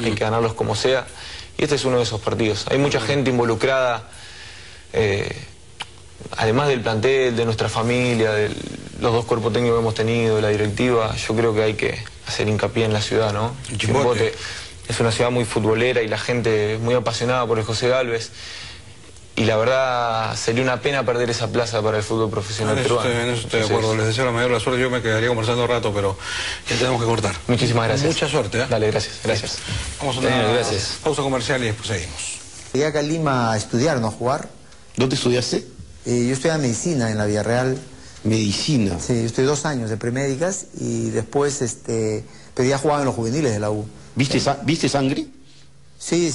hay que ganarlos como sea. Y este es uno de esos partidos. Hay mucha gente involucrada, además del plantel, de nuestra familia, de los dos cuerpos técnicos que hemos tenido, de la directiva. Yo creo que hay que hacer hincapié en la ciudad, ¿no? Chimbote es una ciudad muy futbolera y la gente muy apasionada por el José Gálvez. Y la verdad sería una pena perder esa plaza para el fútbol profesional peruano. En eso estoy de acuerdo. Les deseo la mayor de la suerte. Yo me quedaría conversando un rato, pero ya tenemos que cortar. Muchísimas gracias. Mucha suerte, ¿eh? Dale, gracias. Vamos a una pausa comercial y después seguimos. Llegué acá a Lima a estudiar, no a jugar. ¿Dónde estudiaste? Yo estudié medicina en la Villarreal. ¿Medicina? Sí, yo estudié 2 años de premédicas y después, pero ya jugaba en los juveniles de la U. ¿Viste sangre? Sí,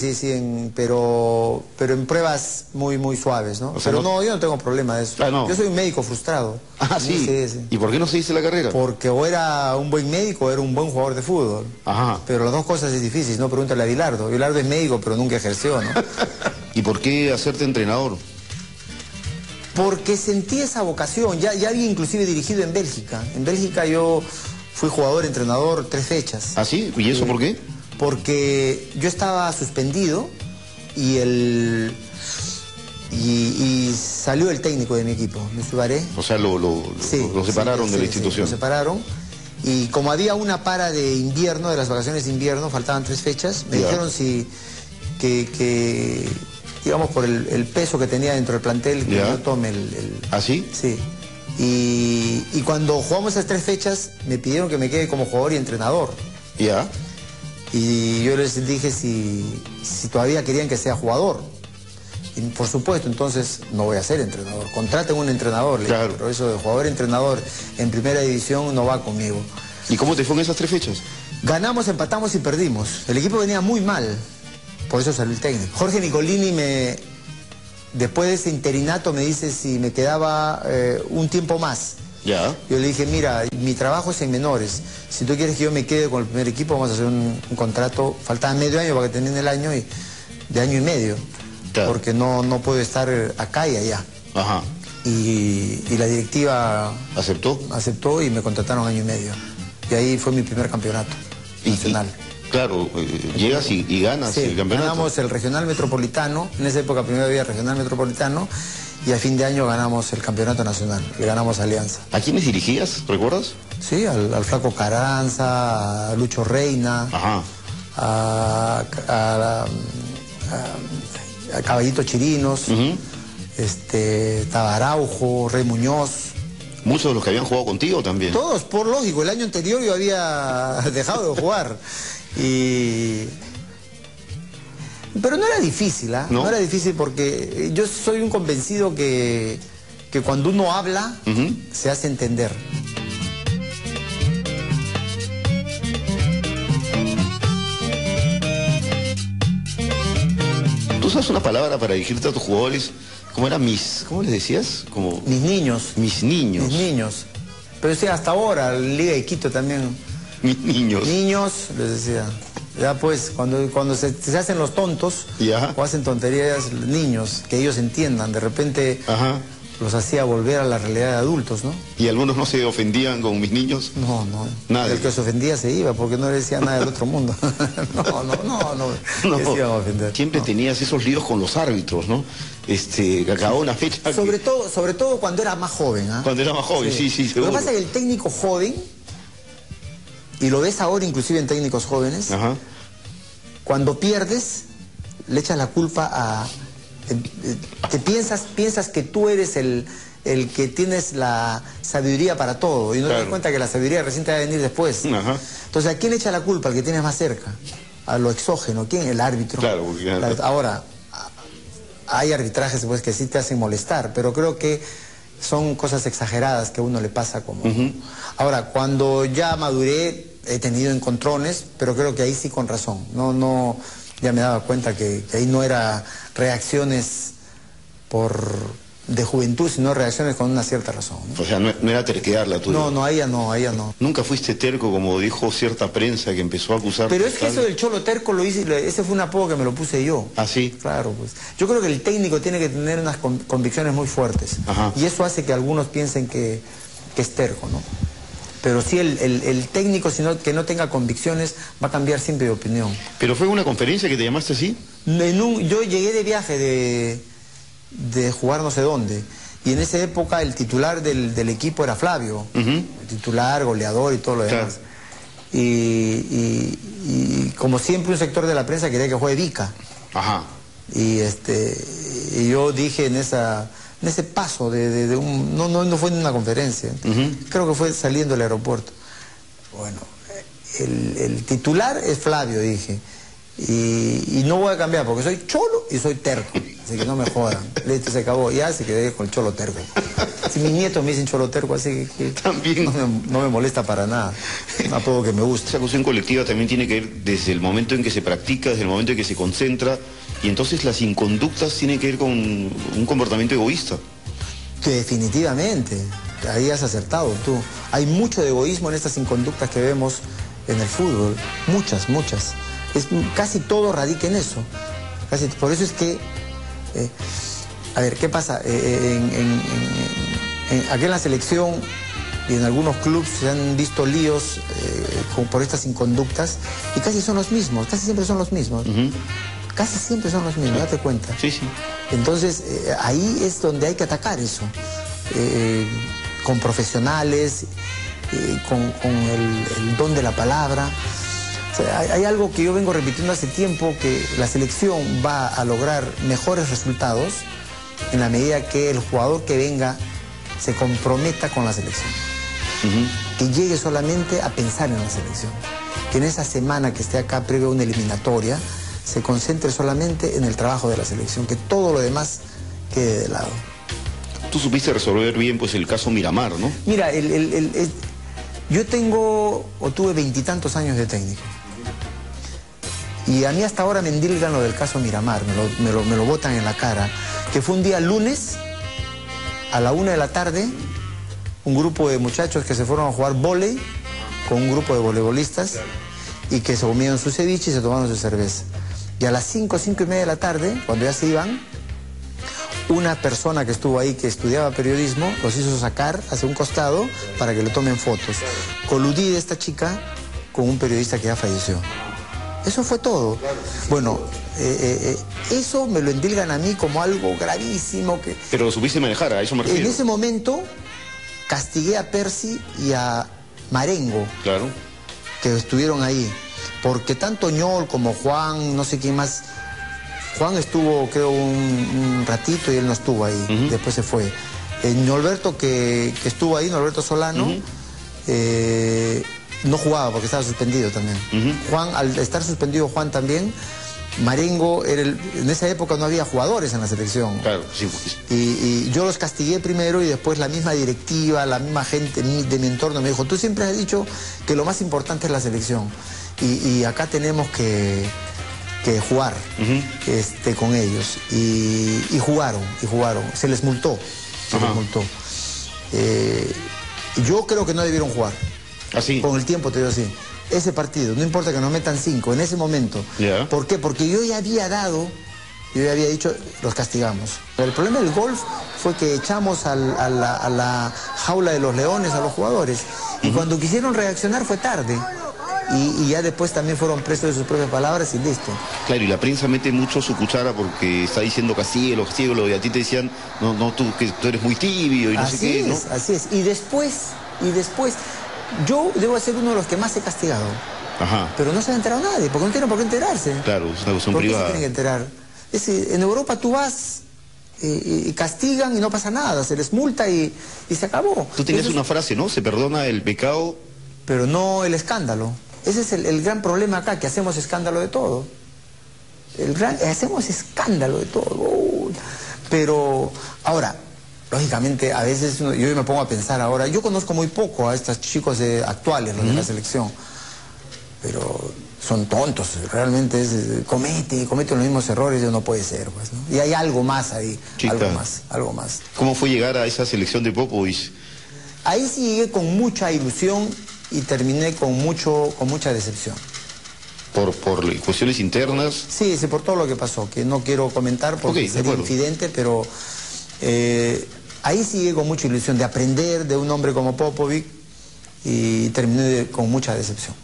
pero en pruebas muy suaves, ¿no? O sea, pero no, yo no tengo problema de eso. No. Yo soy un médico frustrado. Ah, sí. Sí. ¿Y por qué no seguiste la carrera? Porque o era un buen médico o era un buen jugador de fútbol. Ajá. Pero las dos cosas es difícil, ¿no? Pregúntale a Bilardo. Bilardo es médico, pero nunca ejerció, ¿no? ¿Y por qué hacerte entrenador? Porque sentí esa vocación. Ya había inclusive dirigido en Bélgica. En Bélgica yo fui jugador, entrenador, 3 fechas. ¿Ah, sí? ¿Y eso por qué? Porque yo estaba suspendido y salió el técnico de mi equipo, me Subaré. O sea, lo separaron de la institución. Lo separaron. Y como había una para de invierno, de las vacaciones de invierno, faltaban 3 fechas, me dijeron que digamos, por el peso que tenía dentro del plantel, que yo tome ¿Ah, sí? Sí. Y cuando jugamos esas 3 fechas, me pidieron que me quede como jugador y entrenador. Ya. Y yo les dije si todavía querían que sea jugador. Y por supuesto, entonces no voy a ser entrenador. Contraten un entrenador, claro. Pero eso de jugador-entrenador en primera división no va conmigo. ¿Y cómo te fue en esas 3 fechas? Ganamos, empatamos y perdimos. El equipo venía muy mal. Por eso salió el técnico. Jorge Nicolini después de ese interinato me dice si me quedaba un tiempo más. Ya. Yo le dije, mira, mi trabajo es en menores. Si tú quieres que yo me quede con el primer equipo, vamos a hacer un contrato. Faltaba medio año para que termine el año, de año y medio. Claro. Porque no puedo estar acá y allá. Ajá. Y la directiva... ¿Aceptó? Aceptó y me contrataron año y medio. Y ahí fue mi primer campeonato nacional. Claro, llegas y ganas el campeonato. Ganamos el regional metropolitano. En esa época primero había regional metropolitano. Y a fin de año ganamos el campeonato nacional, le ganamos a Alianza. ¿A quiénes dirigías, recuerdas? Sí, al Flaco Carranza, a Lucho Reina, a Caballito Chirinos, Tabaraujo, Rey Muñoz. Muchos de los que habían jugado contigo también. Todos, por lógico, el año anterior yo había dejado de jugar. Pero no era difícil, ¿No? No era difícil porque yo soy un convencido que cuando uno habla, se hace entender. ¿Tú usas una palabra para dirigirte a tus jugadores? ¿Cómo era ¿cómo les decías? Como... Mis niños. Mis niños. Mis niños. Pero sí, hasta ahora, Liga de Quito también. Mis niños. Niños, les decía. Ya pues, cuando se hacen los tontos, o hacen tonterías, niños, que ellos entiendan, de repente los hacía volver a la realidad de adultos, ¿no? ¿Y algunos no se ofendían con mis niños? No. Nadie. El que se ofendía se iba, porque no le decía nada del otro mundo. No. Se iban a ofender. Siempre tenías esos líos con los árbitros, ¿no? Que acababa una fecha... Sobre todo cuando era más joven, Cuando era más joven, sí, seguro. Lo que pasa es que el técnico joven, y lo ves ahora inclusive en técnicos jóvenes, cuando pierdes, le echas la culpa a... piensas que tú eres el que tienes la sabiduría para todo, y no te das cuenta que la sabiduría recién te va a venir después. Entonces, ¿a quién le echa la culpa? Al que tienes más cerca. A lo exógeno. ¿Quién? El árbitro. Claro, porque... Ahora, hay arbitrajes pues, que sí te hacen molestar, pero creo que son cosas exageradas que a uno le pasa como... Ahora, cuando ya maduré, he tenido encontrones, pero creo que ahí sí con razón. Ya me daba cuenta que ahí no era reacciones de juventud, sino reacciones con una cierta razón, ¿no? O sea, no era terquedad la tuya. No, ahí ya no. Nunca fuiste terco, como dijo cierta prensa que empezó a acusar... Pero es que eso del Cholo terco lo hice, ese fue un apodo que me lo puse yo. ¿Ah, sí? Claro, pues. Yo creo que el técnico tiene que tener unas convicciones muy fuertes. Y eso hace que algunos piensen que es terco, ¿no? Pero sí, el técnico, que no tenga convicciones, va a cambiar siempre de opinión. ¿Pero fue una conferencia que te llamaste así? Yo llegué de viaje de jugar no sé dónde. Y en esa época el titular del equipo era Flavio. El titular, goleador y todo lo demás. Claro. Y como siempre un sector de la prensa quería que juegue Vica. Ajá. Y yo dije en ese paso no fue en una conferencia, creo que fue saliendo del aeropuerto. Bueno, el titular es Flavio, dije, y no voy a cambiar porque soy cholo y soy terco, así que no me jodan. Listo, se acabó, ya se quedé con el cholo terco. Si mis nietos me dicen cholo terco, así que también no me molesta para nada, un apodo que me gusta. Esa cuestión colectiva también tiene que ver desde el momento en que se practica, desde el momento en que se concentra, y entonces las inconductas tienen que ver con un comportamiento egoísta. Que definitivamente, ahí has acertado tú. Hay mucho de egoísmo en estas inconductas que vemos en el fútbol, muchas. Casi todo radica en eso. Por eso es que, a ver, ¿qué pasa? Aquí en la selección y en algunos clubes se han visto líos por estas inconductas y casi son los mismos, casi siempre son los mismos. Casi siempre son los mismos, date cuenta. Sí, sí. Entonces, ahí es donde hay que atacar eso. Con profesionales, con el don de la palabra. O sea, hay algo que yo vengo repitiendo hace tiempo, que la selección va a lograr mejores resultados en la medida que el jugador que venga se comprometa con la selección. Que llegue solamente a pensar en la selección. Que en esa semana que esté acá previo a una eliminatoria, se concentre solamente en el trabajo de la selección, que todo lo demás quede de lado. Tú supiste resolver bien pues el caso Miramar, ¿no? Mira, yo tuve 20 y tantos años de técnico. Y a mí hasta ahora me endilgan lo del caso Miramar, me lo botan en la cara. Que fue un día lunes, a la 1 de la tarde, un grupo de muchachos que se fueron a jugar vóley con un grupo de voleibolistas y que se comieron su ceviche y se tomaron su cerveza. Y a las 5 y media de la tarde, cuando ya se iban, una persona que estuvo ahí, que estudiaba periodismo, los hizo sacar hacia un costado para que le tomen fotos. Coludí de esta chica con un periodista que ya falleció. Eso fue todo. Bueno, eso me lo endilgan a mí como algo gravísimo. Pero lo supiste manejar, a eso me refiero. En ese momento castigué a Percy y a Marengo, claro, que estuvieron ahí. Porque tanto Ñol como Juan, no sé quién más, Juan estuvo creo un ratito y él no estuvo ahí, después se fue. Norberto que estuvo ahí, Norberto Solano, no jugaba porque estaba suspendido también. Juan, al estar suspendido Juan también, Marengo, en esa época no había jugadores en la selección. Claro, sí. Y yo los castigué primero y después la misma directiva, la misma gente de mi entorno me dijo, tú siempre has dicho que lo más importante es la selección. Y acá tenemos que jugar con ellos. Y jugaron. Se les multó. Yo creo que no debieron jugar. ¿Así? Con el tiempo te digo así. Ese partido, no importa que nos metan 5, en ese momento. ¿Por qué? Porque yo ya había dicho, los castigamos. El problema del golf fue que echamos a la jaula de los leones a los jugadores. Y cuando quisieron reaccionar fue tarde. Y ya después también fueron presos de sus propias palabras y listo. Claro, y la prensa mete mucho su cuchara porque está diciendo castíguelo, y a ti te decían, no, tú eres muy tibio y no sé qué, ¿no? Así es. Y después, yo debo ser uno de los que más he castigado. Pero no se ha enterado nadie, porque no tienen por qué enterarse. Claro, es una cuestión privada. ¿Por qué se tienen que enterar? En Europa tú vas y castigan y no pasa nada, se les multa y se acabó. Tú tenías una frase, ¿no? Se perdona el pecado, pero no el escándalo. Ese es el gran problema acá, que hacemos escándalo de todo. Hacemos escándalo de todo. Pero, ahora, lógicamente, a veces yo me pongo a pensar ahora, yo conozco muy poco a estos chicos actuales, los de la selección, pero son tontos, realmente cometen los mismos errores, no puede ser, pues, ¿no? Y hay algo más ahí, algo más. ¿Cómo fue llegar a esa selección de Popovich? Ahí sí llegué con mucha ilusión y terminé con mucha decepción. ¿Por cuestiones internas? Sí, por todo lo que pasó, que no quiero comentar porque sería infidente, pero ahí sí llegué con mucha ilusión de aprender de un hombre como Popovich, y terminé con mucha decepción.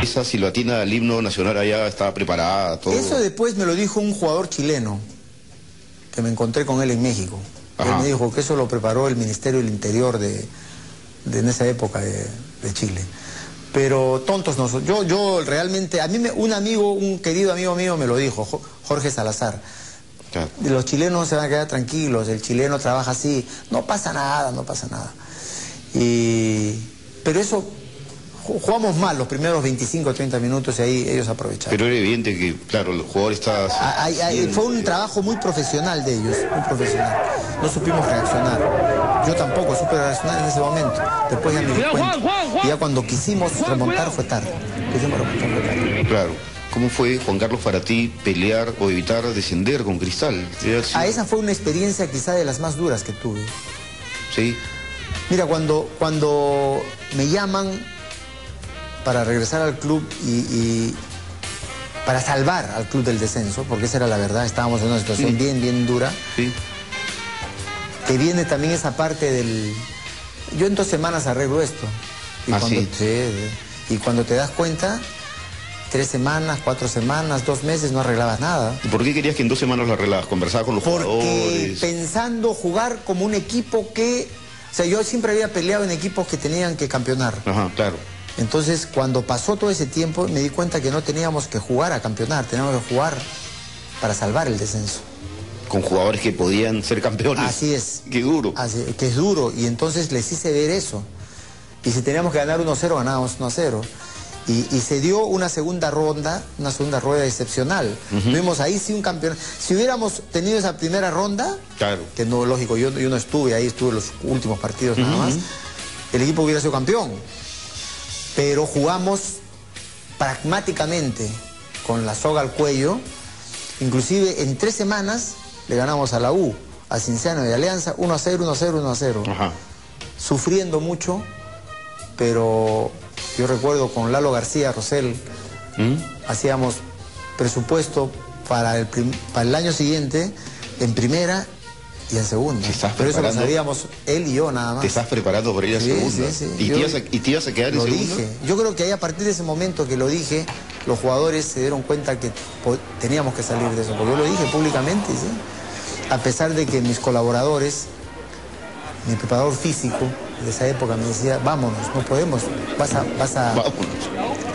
Esa silbatina del himno nacional allá estaba preparada, todo. Eso después me lo dijo un jugador chileno, que me encontré con él en México. Él me dijo que eso lo preparó el Ministerio del Interior en esa época de Chile. Pero tontos no son. Yo realmente, a mí un querido amigo mío me lo dijo, Jorge Salazar. Claro. Los chilenos se van a quedar tranquilos, el chileno trabaja así, no pasa nada, no pasa nada. Pero eso, jugamos mal los primeros 25 o 30 minutos y ahí ellos aprovecharon. Pero era evidente que, claro, el jugador estaba... Fue un trabajo muy profesional de ellos, muy profesional. No supimos reaccionar. Yo tampoco supe reaccionar en ese momento. Después ya me di cuenta. Y ya cuando quisimos remontar fue tarde. Claro. ¿Cómo fue, Juan Carlos, para ti pelear o evitar descender con Cristal? Esa fue una experiencia quizá de las más duras que tuve. Sí. Mira, cuando me llaman para regresar al club y para salvar al club del descenso, porque esa era la verdad, estábamos en una situación bien dura. Sí. Que viene también esa parte del... Yo en 2 semanas arreglo esto. Y cuando te das cuenta, 3 semanas, 4 semanas, 2 meses, no arreglabas nada. ¿Y por qué querías que en 2 semanas lo arreglabas? ¿Conversabas con los jugadores? Pensando jugar como un equipo que... O sea, yo siempre había peleado en equipos que tenían que campeonar. Ajá, claro. Entonces, cuando pasó todo ese tiempo, me di cuenta que no teníamos que jugar a campeonar, teníamos que jugar para salvar el descenso. Con jugadores que podían ser campeones. Así es. Qué duro. Que es duro, y entonces les hice ver eso. Y si teníamos que ganar 1-0, ganábamos 1-0. Y se dio una segunda rueda excepcional. Tuvimos ahí sí un campeonato. Si hubiéramos tenido esa primera ronda, claro, que no, lógico, yo no estuve ahí, estuve en los últimos partidos nada más, el equipo hubiera sido campeón. Pero jugamos pragmáticamente, con la soga al cuello. Inclusive en 3 semanas le ganamos a la U, a Cienciano y Alianza, 1-0, 1-0, 1-0. Ajá. Sufriendo mucho, pero yo recuerdo con Lalo García Rosell, hacíamos presupuesto para el año siguiente en primera y en segunda. Pero eso lo sabíamos él y yo nada más. ¿Te estás preparando para ir a segunda? Sí. ¿Y te ibas a quedar en segunda? Lo dije. Yo creo que ahí a partir de ese momento que lo dije, los jugadores se dieron cuenta que teníamos que salir de eso. Porque yo lo dije públicamente, ¿sí? A pesar de que mis colaboradores, mi preparador físico de esa época me decía, vámonos, no podemos, vas a... Vámonos.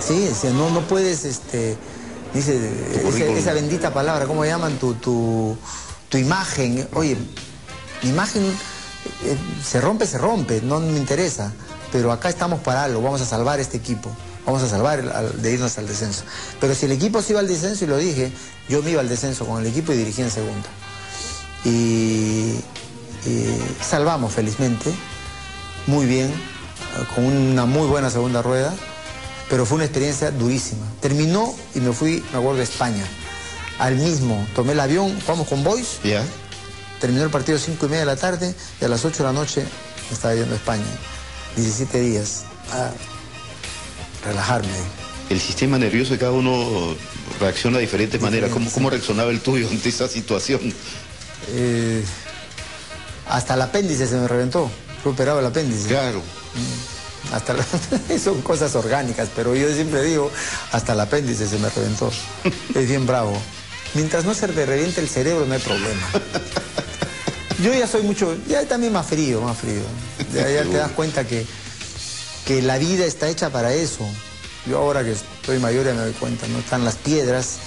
Sí, decía, no puedes, dice, esa bendita palabra, ¿cómo llaman? Tu imagen. Oye, mi imagen se rompe, no me interesa, pero acá estamos para algo, vamos a salvar este equipo, vamos a salvar de irnos al descenso. Pero si el equipo se iba al descenso, y lo dije, yo me iba al descenso con el equipo y dirigí en segunda. Y salvamos felizmente, muy bien, con una muy buena segunda rueda, pero fue una experiencia durísima. Terminó y me fui, me acuerdo, de España. Al mismo, tomé el avión, jugamos con Boys, terminó el partido a 5:30 de la tarde y a las 8 de la noche me estaba yendo a España. 17 días a relajarme ahí. El sistema nervioso de cada uno reacciona de diferentes maneras. ¿Cómo reaccionaba el tuyo ante esa situación? Hasta el apéndice se me reventó. Fue operado el apéndice. Claro. Son cosas orgánicas, pero yo siempre digo, hasta el apéndice se me reventó. Es bien bravo. Mientras no se te reviente el cerebro, no hay problema. Yo ya soy ya también más frío. Ya te das cuenta que la vida está hecha para eso. Yo ahora que estoy mayor ya me doy cuenta, no están las piedras.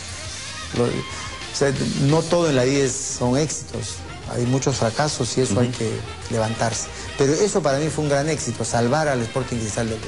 O sea, no todo en la vida son éxitos. Hay muchos fracasos y eso hay que levantarse. Pero eso para mí fue un gran éxito, salvar al Sporting Cristal del Descenso.